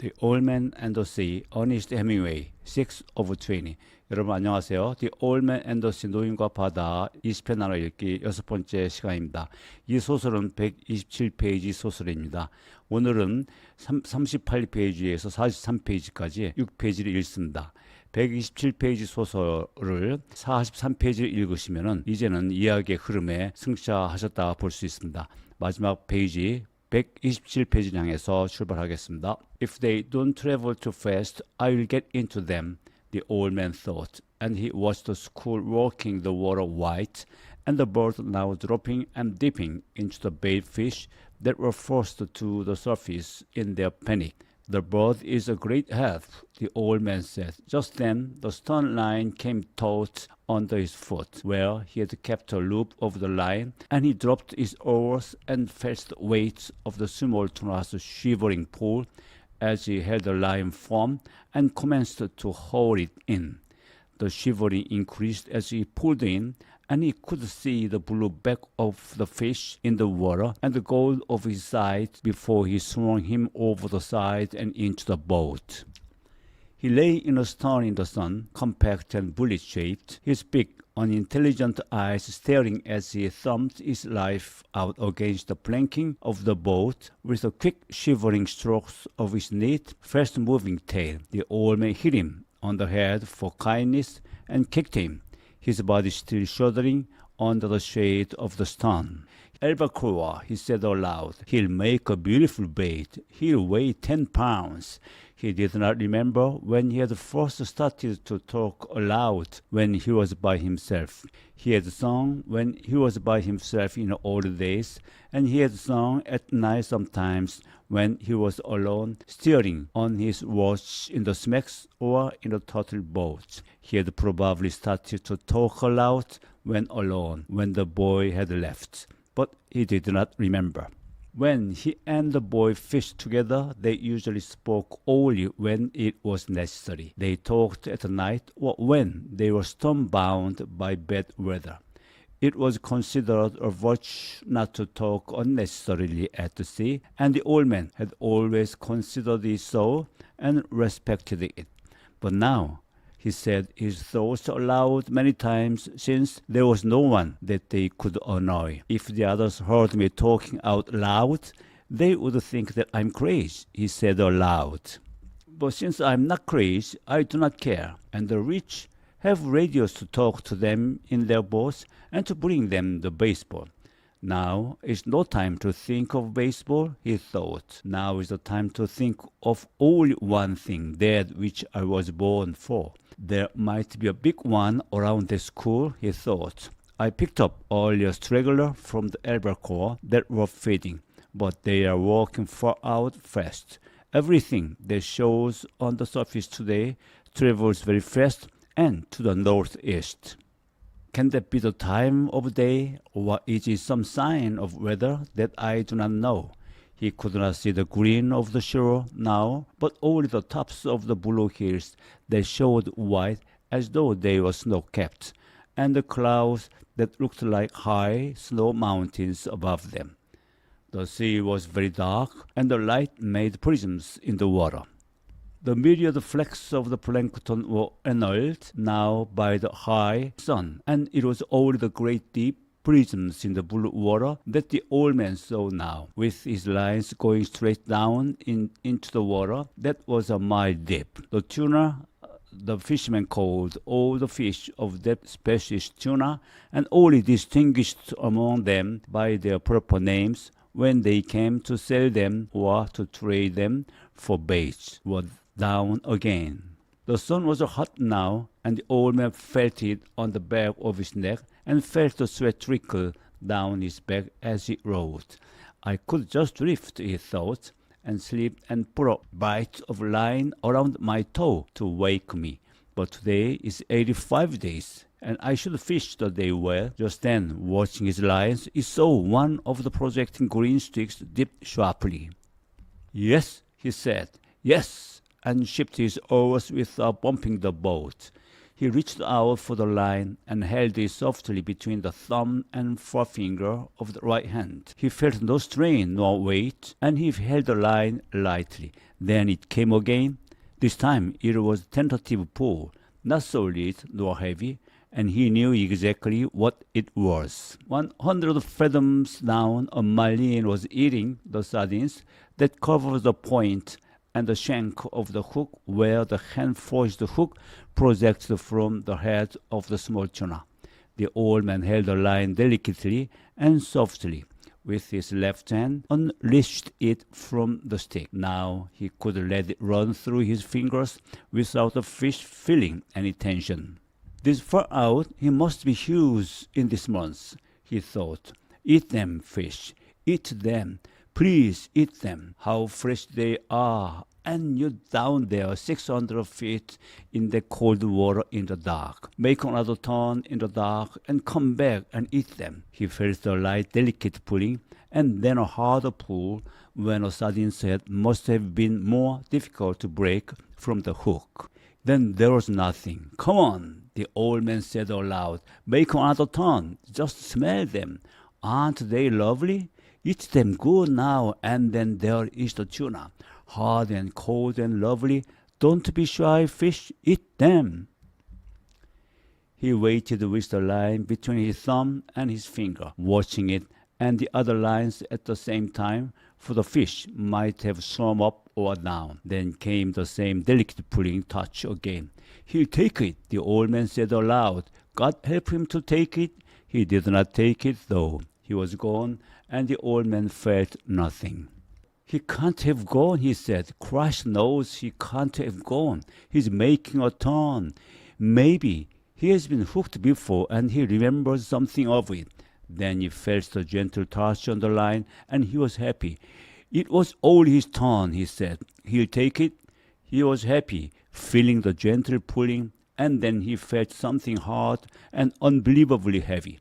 The Old Man and the Sea, Ernest Hemingway, 6 of 20. 여러분 안녕하세요. The Old Man and the Sea, 노인과 바다, 20편 나눠읽기 6번째 시간입니다. 이 소설은 127페이지 소설입니다. 오늘은 38페이지에서 43페이지까지 6페이지를 읽습니다. 127페이지 소설을 43페이지를 읽으시면 이제는 이야기의 흐름에 승차하셨다 볼 수 있습니다. 마지막 페이지 127페이지를 향해서 출발하겠습니다. If they don't travel too fast, I will get into them, the old man thought, and he watched the squall walking the water white, and the birds now dropping and dipping into the bait fish that were forced to the surface in their panic. The bird is a great help, the old man said. Just then, the stern line came taut under his foot, where he had kept a loop of the line, and he dropped his oars and felt the weight of the small tuna's shivering pull as he held the line firm and commenced to haul it in. The shivering increased as he pulled in, and he could see the blue back of the fish in the water and the gold of his side before he swung him over the side and into the boat. He lay in the stern in the sun, compact and bullet-shaped, his big, unintelligent eyes staring as he thumbed his life out against the planking of the boat with the quick shivering strokes of his neat, fast-moving tail. The old man hit him on the head for kindness and kicked him, his body still shuddering under the shade of the stern. Albacore, he said aloud. He'll make a beautiful bait. He'll weigh 10 pounds. He did not remember when he had first started to talk aloud when he was by himself. He had sung when he was by himself in the old days, and he had sung at night sometimes when he was alone, steering on his watch in the smacks or in the turtle boat. He had probably started to talk aloud when alone, when the boy had left, but he did not remember. When he and the boy fished together, they usually spoke only when it was necessary. They talked at night or when they were storm-bound by bad weather. It was considered a virtue not to talk unnecessarily at the sea, and the old man had always considered it so and respected it. But now, he said his thoughts aloud many times, since there was no one that they could annoy. If the others heard me talking out loud, they would think that I'm crazy, he said aloud. But since I'm not crazy, I do not care, and the rich have radios to talk to them in their boats and to bring them the baseball. Now is no time to think of baseball, he thought. Now is the time to think of only one thing, that which I was born for. There might be a big one around the school, he thought. I picked up earlier straggler from the albacore that were feeding, but they are walking far out fast. Everything that shows on the surface today travels very fast and to the northeast. Can that be the time of day, or is it some sign of weather that I do not know? He could not see the green of the shore now, but only the tops of the blue hills that showed white as though they were snow-capped, and the clouds that looked like high snow mountains above them. The sea was very dark, and the light made prisms in the water. The myriad flecks of the plankton were annulled now by the high sun, and it was only the great deep prisms in the blue water that the old man saw now, with his lines going straight down into the water that was a mile deep. The tuna, the fishermen called all the fish of that species tuna, and only distinguished among them by their proper names when they came to sell them or to trade them for baits, were down again. The sun was hot now, and the old man felt it on the back of his neck and felt the sweat trickle down his back as he rowed. I could just drift, he thought, and sleep and put a bite of line around my toe to wake me. But today is 85 days, and I should fish the day well. Just then, watching his lines, he saw one of the projecting green sticks dip sharply. Yes, he said, yes, and shipped his oars without bumping the boat. He reached out for the line and held it softly between the thumb and forefinger of the right hand. He felt no strain nor weight, and he held the line lightly. Then it came again. This time it was a tentative pull, not solid nor heavy, and he knew exactly what it was. 100 fathoms down, a marlin was eating the sardines that covered the point and the shank of the hook where the hand-forged hook projected from the head of the small tuna. The old man held the line delicately and softly. With his left hand, unleashed it from the stick. Now he could let it run through his fingers without the fish feeling any tension. This far out, he must be huge in this month, he thought. Eat them, fish. Eat them. Please eat them. How fresh they are. And you down there 600 feet in the cold water in the dark. Make another turn in the dark and come back and eat them. He felt a light, delicate pulling and then a harder pull when a sardine head must have been more difficult to break from the hook. Then there was nothing. Come on, the old man said aloud. Make another turn. Just smell them. Aren't they lovely? Eat them good now, and then there is the tuna. Hard and cold and lovely. Don't be shy, fish. Eat them. He waited with the line between his thumb and his finger, watching it and the other lines at the same time, for the fish might have swum up or down. Then came the same delicate pulling touch again. He'll take it, the old man said aloud. God help him to take it. He did not take it, though. He was gone, and the old man felt nothing. He can't have gone, he said. Christ knows he can't have gone. He's making a turn. Maybe he has been hooked before, and he remembers something of it. Then he felt the gentle touch on the line, and he was happy. It was all his turn, he said. He'll take it. He was happy, feeling the gentle pulling, and then he felt something hard and unbelievably heavy.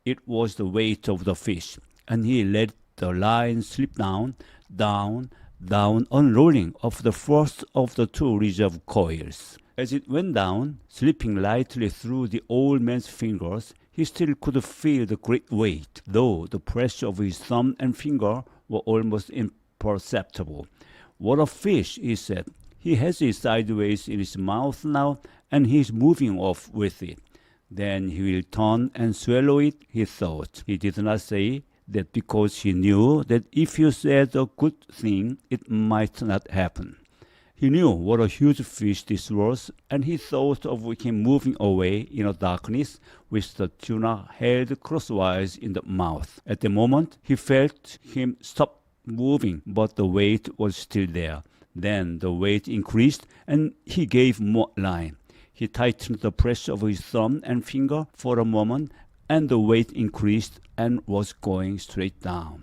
It was the weight of the fish, and he let the line slip down, down, down, unrolling off the first of the two reserve coils. As it went down, slipping lightly through the old man's fingers, he still could feel the great weight, though the pressure of his thumb and finger were almost imperceptible. What a fish, he said. He has it sideways in his mouth now, and he is moving off with it. Then he will turn and swallow it, he thought. He did not say that because he knew that if he said a good thing, it might not happen. He knew what a huge fish this was, and he thought of him moving away in the darkness with the tuna held crosswise in the mouth. At the moment, he felt him stop moving, but the weight was still there. Then the weight increased, and he gave more line. He tightened the pressure of his thumb and finger for a moment, and the weight increased and was going straight down.